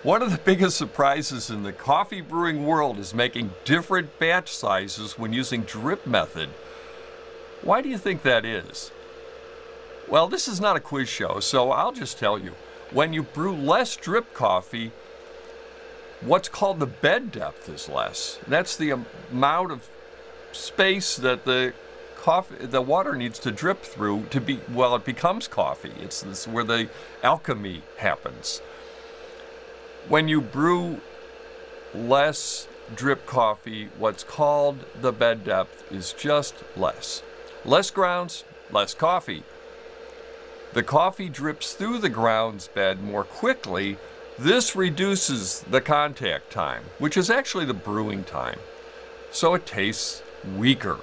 One of the biggest surprises in the coffee brewing world is making different batch sizes when using drip method. Why do you think that is? Well, this is not a quiz show, so I'll just tell you. When you brew less drip coffee, what's called the bed depth is less. That's the amount of space that the water needs to drip through to be, well, it becomes coffee. It's where the alchemy happens. When you brew less drip coffee, what's called the bed depth is just less. Less grounds, less coffee. The coffee drips through the grounds bed more quickly. This reduces the contact time, which is actually the brewing time. So it tastes weaker.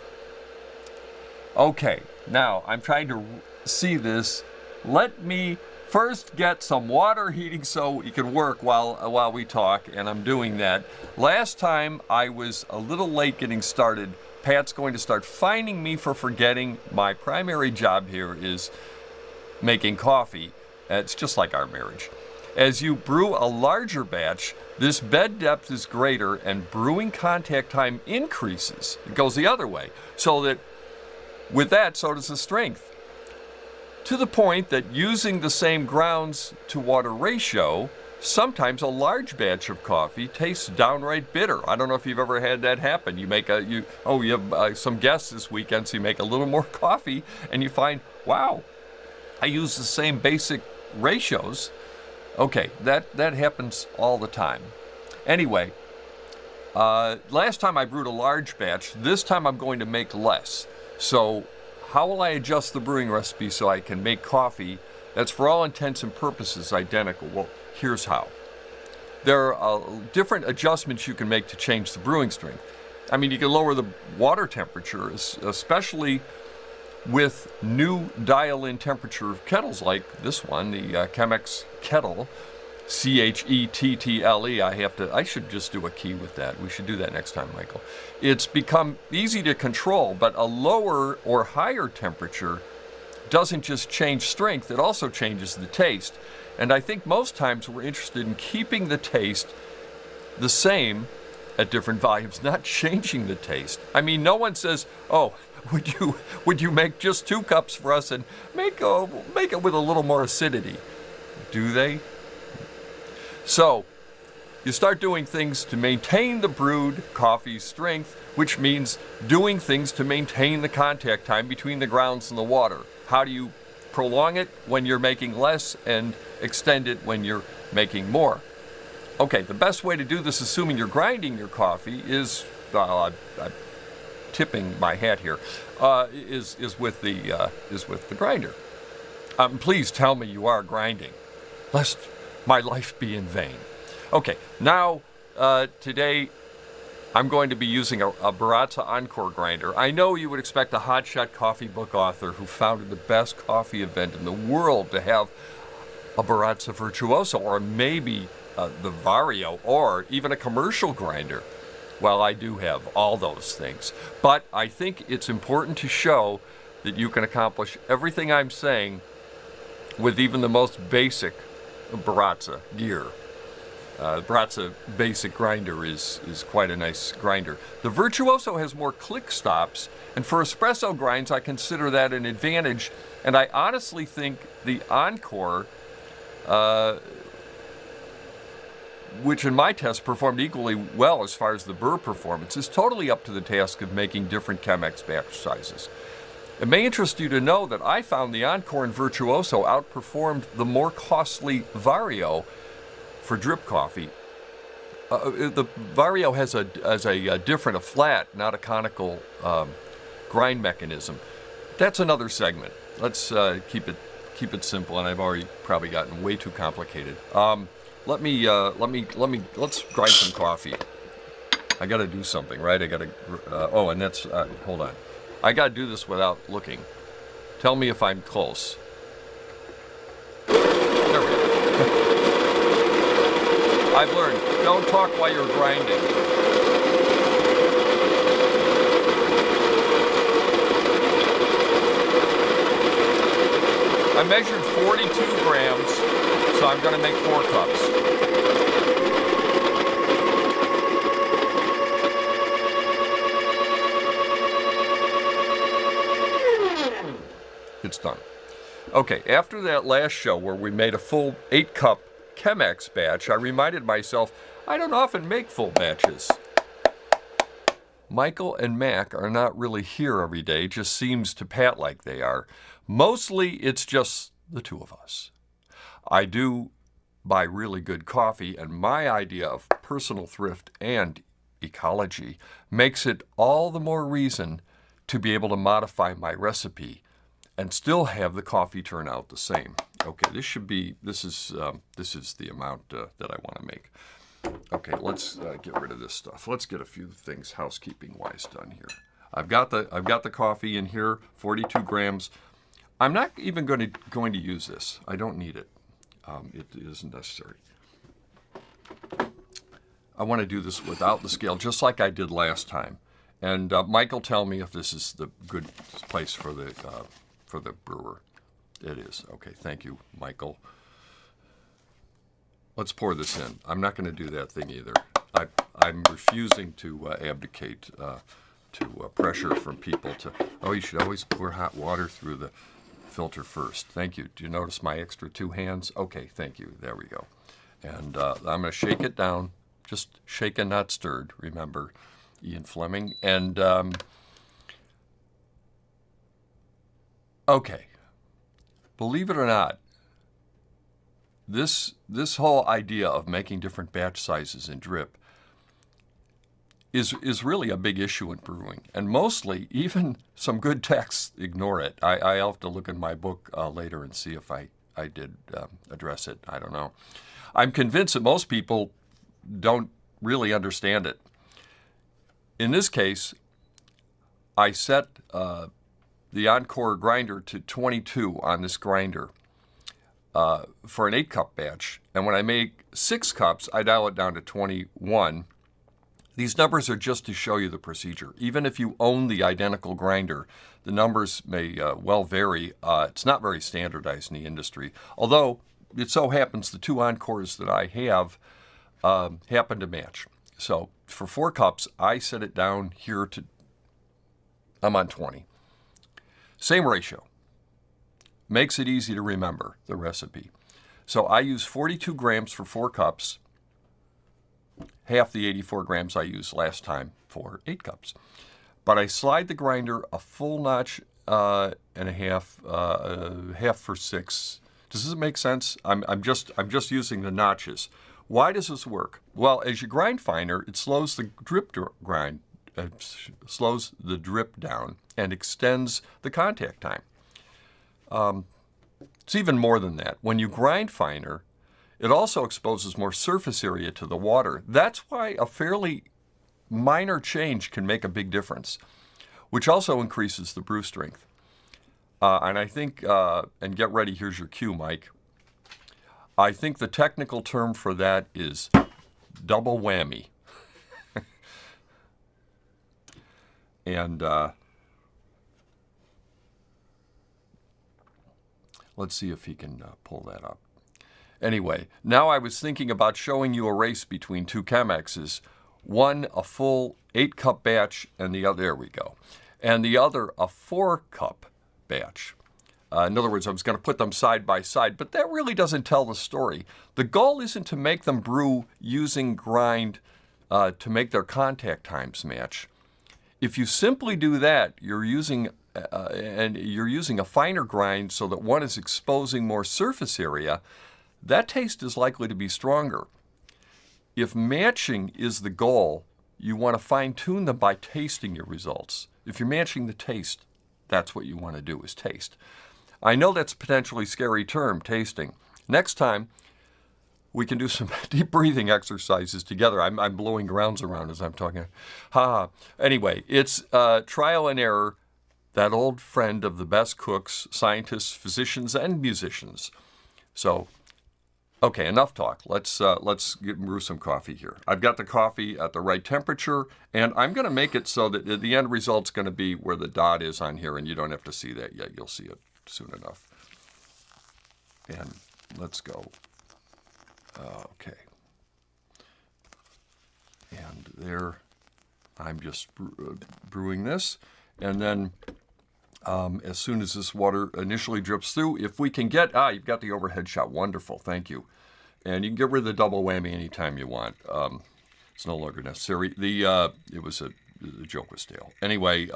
Okay, now I'm trying to see this. Let me first get some water heating so it can work while we talk, and I'm doing that. Last time I was a little late getting started. Pat's going to start finding me for forgetting my primary job here is making coffee. It's just like our marriage. As you brew a larger batch, this bed depth is greater and brewing contact time increases. It goes the other way. So that with that, so does the strength. To the point that using the same grounds to water ratio, sometimes a large batch of coffee tastes downright bitter. I don't know if you've ever had that happen. You have some guests this weekend, so you make a little more coffee and you find, wow, I use the same basic ratios. Okay, that happens all the time. Anyway, last time I brewed a large batch. This time I'm going to make less. So how will I adjust the brewing recipe so I can make coffee that's for all intents and purposes identical? Well, here's how. There are different adjustments you can make to change the brewing strength. I mean, you can lower the water temperature, especially with new dial-in temperature kettles like this one, the Chemex kettle, Chettle. I should just do a key with that. We should do that next time, Michael. It's become easy to control, but a lower or higher temperature doesn't just change strength, it also changes the taste. And I think most times we're interested in keeping the taste the same at different volumes, not changing the taste. I mean, no one says, oh, would you make just 2 cups for us and make it with a little more acidity? Do they? So, you start doing things to maintain the brewed coffee's strength, which means doing things to maintain the contact time between the grounds and the water. How do you prolong it when you're making less and extend it when you're making more? Okay, the best way to do this, assuming you're grinding your coffee, is I'm tipping my hat here, is with the grinder. Please tell me you are grinding, lest my life be in vain. Okay, now today I'm going to be using a Baratza Encore grinder. I know you would expect a hotshot coffee book author who founded the best coffee event in the world to have a Baratza Virtuoso, or maybe the Vario, or even a commercial grinder. Well, I do have all those things. But I think it's important to show that you can accomplish everything I'm saying with even the most basic Baratza gear. Baratza basic grinder is quite a nice grinder. The Virtuoso has more click stops, and for espresso grinds, I consider that an advantage. And I honestly think the Encore, which in my test performed equally well as far as the burr performance, is totally up to the task of making different Chemex batch sizes. It may interest you to know that I found the Encore and Virtuoso outperformed the more costly Vario for drip coffee. The Vario has a flat, not a conical grind mechanism. That's another segment. Let's keep it simple, and I've already probably gotten way too complicated. Let's grind some coffee. I got to do something, right? I got to. And that's. Hold on. I got to do this without looking. Tell me if I'm close. There we go. I've learned, don't talk while you're grinding. I measured 42 grams, so I'm going to make 4 cups. done. Okay, after that last show where we made a full 8-cup Chemex batch, I reminded myself I don't often make full batches. Michael and Mac are not really here every day, just seems to Pat like they are. Mostly it's just the two of us. I do buy really good coffee, and my idea of personal thrift and ecology makes it all the more reason to be able to modify my recipe and still have the coffee turn out the same. Okay, this is the amount that I want to make. Okay, let's get rid of this stuff. Let's get a few things housekeeping-wise done here. I've got the coffee in here, 42 grams. I'm not even going to use this. I don't need it. It isn't necessary. I want to do this without the scale, just like I did last time. And Michael, tell me if this is the good place for the brewer. It is. Okay, thank you, Michael. Let's pour this in. I'm not going to do that thing either. I'm refusing to abdicate to pressure from people to, oh, you should always pour hot water through the filter first. Thank you. Do you notice my extra 2 hands? Okay, thank you. There we go. And I'm going to shake it down. Just shaken, not stirred. Remember, Ian Fleming. And okay, believe it or not, this whole idea of making different batch sizes in drip is really a big issue in brewing, and mostly even some good texts ignore it. I'll have to look in my book later and see if I did address it. I don't know. I'm convinced that most people don't really understand it. In this case, I set the Encore grinder to 22 on this grinder for an 8-cup batch. And when I make 6 cups, I dial it down to 21. These numbers are just to show you the procedure. Even if you own the identical grinder, the numbers may well vary. It's not very standardized in the industry. Although, it so happens the 2 Encores that I have happen to match. So, for 4 cups, I set it down here to, I'm on 20. Same ratio. Makes it easy to remember the recipe. So I use 42 grams for 4 cups, half the 84 grams I used last time for 8 cups. But I slide the grinder a full notch and a half, half for 6. Does this make sense? I'm just using the notches. Why does this work? Well, as you grind finer, it slows the drip slows the drip down and extends the contact time. It's even more than that. When you grind finer, it also exposes more surface area to the water. That's why a fairly minor change can make a big difference, which also increases the brew strength. And I think, and get ready, here's your cue, Mike. I think the technical term for that is double whammy. And let's see if he can pull that up. Anyway, now I was thinking about showing you a race between 2 Chemexes. One, a full 8-cup batch, and the other, there we go. And the other, a 4-cup batch. In other words, I was going to put them side by side, but that really doesn't tell the story. The goal isn't to make them brew using grind to make their contact times match. If you simply do that, you're using a finer grind so that one is exposing more surface area. That taste is likely to be stronger. If matching is the goal, you want to fine-tune them by tasting your results. If you're matching the taste, that's what you want to do, is taste. I know that's a potentially scary term, tasting. Next time, we can do some deep breathing exercises together. I'm blowing grounds around as I'm talking. Anyway, it's trial and error, that old friend of the best cooks, scientists, physicians, and musicians. So, okay, enough talk. Let's brew some coffee here. I've got the coffee at the right temperature, and I'm going to make it so that the end result's going to be where the dot is on here, and you don't have to see that yet. You'll see it soon enough. And let's go. Okay. And there, I'm just brewing this. And then as soon as this water initially drips through. If we can get, you've got the overhead shot. Wonderful, thank you. And you can get rid of the double whammy anytime you want. It's no longer necessary. The joke was stale. Anyway,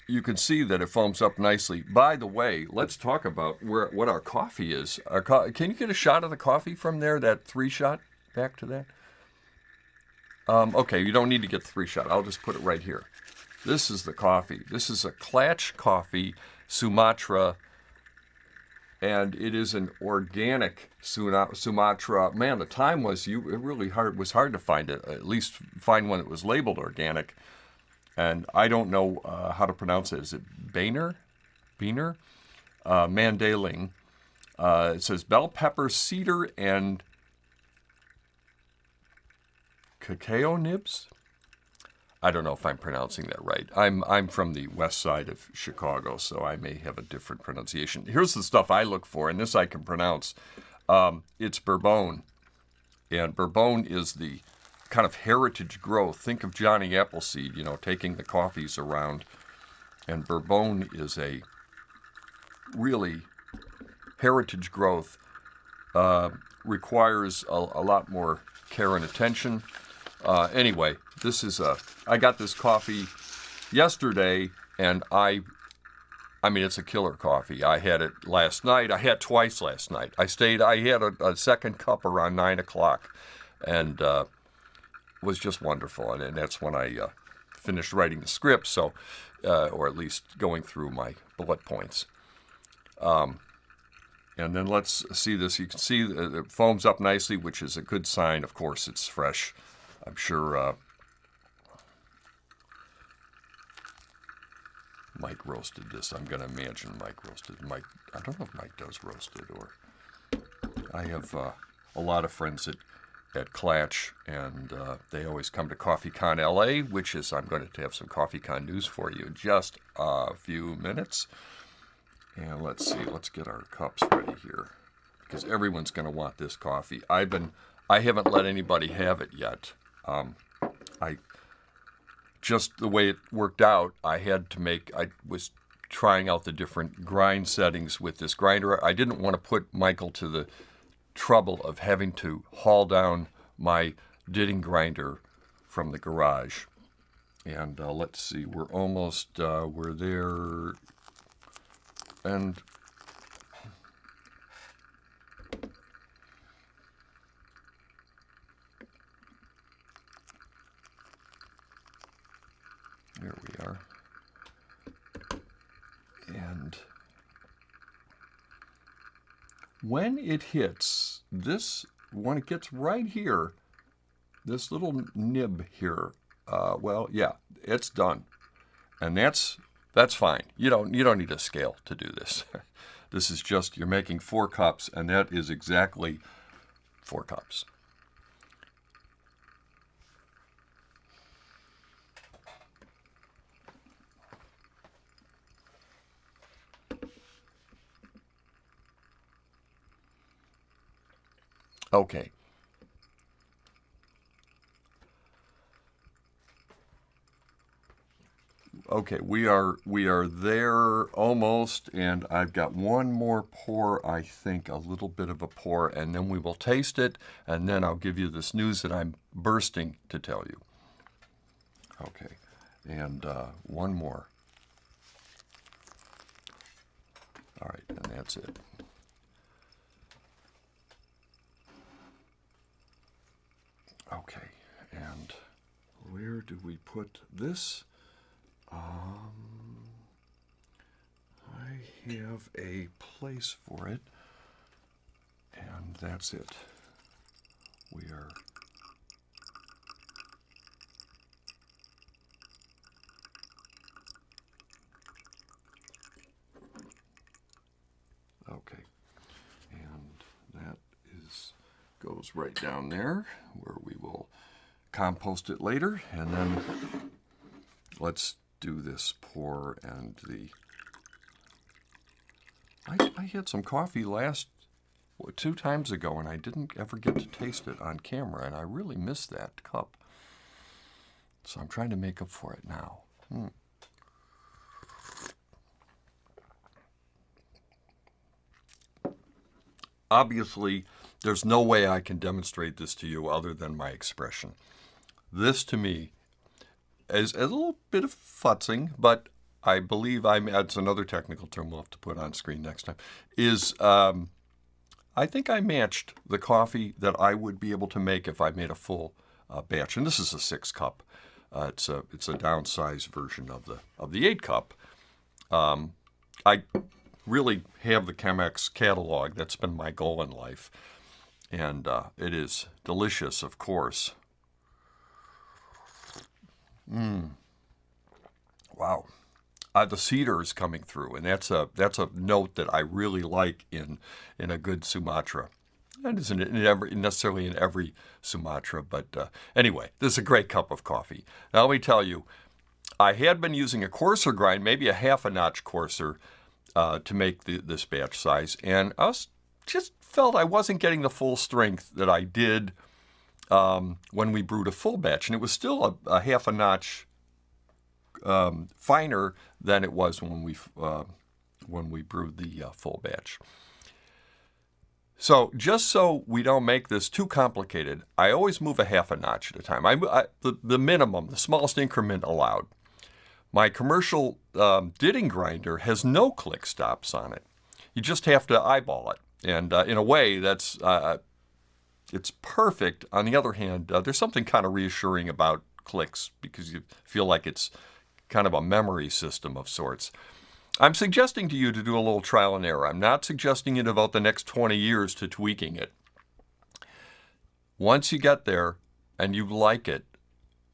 you can see that it foams up nicely. By the way, let's talk about what our coffee is. Can you get a shot of the coffee from there, that 3-shot? Back to that. Okay, you don't need to get the 3-shot. I'll just put it right here. This is the coffee. This is a Klatch Coffee Sumatra, and it is an organic Sumatra. Man, the time was was hard to find it. At least find one that was labeled organic. And I don't know how to pronounce it. Is it Bener Mandheling? It says bell pepper, cedar, and cacao nibs. I don't know if I'm pronouncing that right. I'm from the west side of Chicago, so I may have a different pronunciation. Here's the stuff I look for, and this I can pronounce. It's Bourbon, and Bourbon is the kind of heritage growth. Think of Johnny Appleseed, taking the coffees around, and Bourbon is a really heritage growth. Requires a lot more care and attention. Anyway, I got this coffee yesterday, and I mean, it's a killer coffee. I had it last night. I had twice last night. I had a second cup around 9 o'clock, and was just wonderful. And that's when I finished writing the script, so, or at least going through my bullet points. And then let's see this. You can see it foams up nicely, which is a good sign. Of course, it's fresh. I'm sure Mike roasted this. I'm going to imagine Mike roasted. I don't know if Mike does roasted, or I have a lot of friends at Klatch, and they always come to CoffeeCon LA, which is, I'm going to have some CoffeeCon news for you in just a few minutes. And let's see, let's get our cups ready here, because everyone's going to want this coffee. I haven't let anybody have it yet. Just the way it worked out, I was trying out the different grind settings with this grinder. I didn't want to put Michael to the trouble of having to haul down my Ditting grinder from the garage. And let's see, we're almost, we're there, and there we are. And when it hits this, when it gets right here, this little nib here, well, yeah, it's done, and that's fine. You don't need a scale to do this. This is just, you're making 4 cups, and that is exactly 4 cups. Okay. Okay, we are there almost, and I've got one more pour, I think, a little bit of a pour, and then we will taste it, and then I'll give you this news that I'm bursting to tell you. Okay, and one more. All right, and that's it. Okay, and where do we put this? I have a place for it, and that's it. We are okay, and that goes right down there where we will compost it later, and then let's do this pour. And I had some coffee 2 times ago, and I didn't ever get to taste it on camera, and I really miss that cup. So I'm trying to make up for it now. Obviously, there's no way I can demonstrate this to you other than my expression. This, to me, is a little bit of futzing, but I believe that's another technical term we'll have to put on screen next time, is I think I matched the coffee that I would be able to make if I made a full batch. And this is a 6-cup. It's a downsized version of the 8-cup. I really have the Chemex catalog. That's been my goal in life. And it is delicious, of course. Wow. The cedar is coming through, and that's a note that I really like in a good Sumatra. That isn't necessarily in every Sumatra, but anyway, this is a great cup of coffee. Now let me tell you, I had been using a coarser grind, maybe a half a notch coarser, to make this batch size, and I just felt I wasn't getting the full strength that I did when we brewed a full batch, and it was still a half a notch finer than it was when we brewed the full batch. So just so we don't make this too complicated, I always move a half a notch at a time. The minimum, the smallest increment allowed. My commercial ditting grinder has no click stops on it. You just have to eyeball it. And in a way, it's perfect. On the other hand, there's something kind of reassuring about clicks because you feel like it's kind of a memory system of sorts. I'm suggesting to you to do a little trial and error. I'm not suggesting you devote the next 20 years to tweaking it. Once you get there and you like it,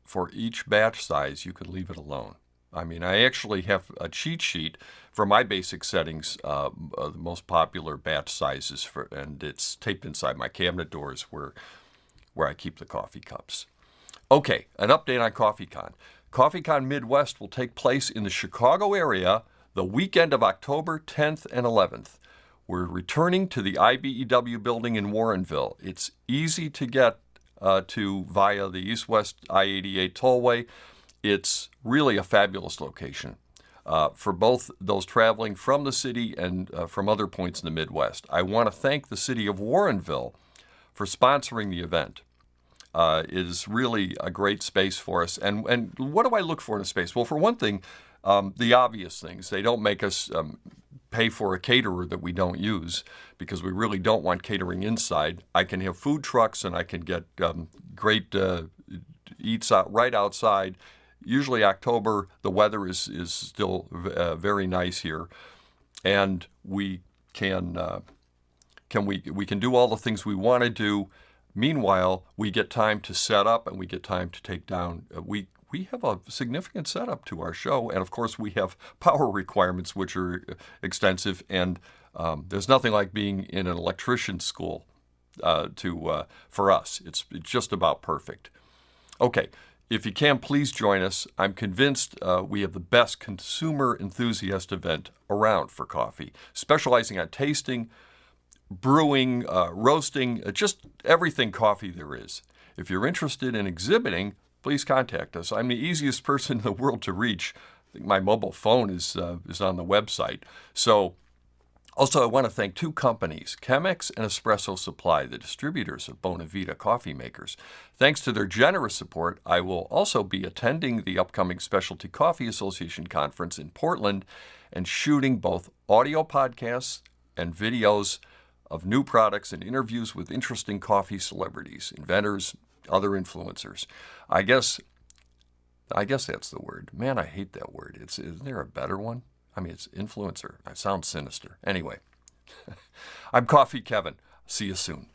for each batch size, you could leave it alone. I mean, I actually have a cheat sheet for my basic settings, the most popular batch sizes, and it's taped inside my cabinet doors where I keep the coffee cups. Okay, an update on CoffeeCon. CoffeeCon Midwest will take place in the Chicago area the weekend of October 10th and 11th. We're returning to the IBEW building in Warrenville. It's easy to get to via the East-West I-88 tollway. It's really a fabulous location for both those traveling from the city and from other points in the Midwest. I want to thank the city of Warrenville for sponsoring the event. It is really a great space for us. And what do I look for in a space? Well, for one thing, the obvious things. They don't make us pay for a caterer that we don't use because we really don't want catering inside. I can have food trucks and I can get great eats out right outside. Usually October, the weather is still very nice here, and we can do all the things we want to do. Meanwhile, we get time to set up and we get time to take down. We have a significant setup to our show, and of course we have power requirements which are extensive. And there's nothing like being in an electrician's school for us. It's just about perfect. Okay. If you can, please join us. I'm convinced we have the best consumer enthusiast event around for coffee, specializing on tasting, brewing, roasting, just everything coffee there is. If you're interested in exhibiting, please contact us. I'm the easiest person in the world to reach. I think my mobile phone is on the website. So, also, I want to thank two companies, Chemex and Espresso Supply, the distributors of Bonavita coffee makers. Thanks to their generous support, I will also be attending the upcoming Specialty Coffee Association Conference in Portland and shooting both audio podcasts and videos of new products and interviews with interesting coffee celebrities, inventors, other influencers. I guess that's the word. Man, I hate that word. Isn't there a better one? I mean, it's influencer. I sound sinister. Anyway, I'm Coffee Kevin. See you soon.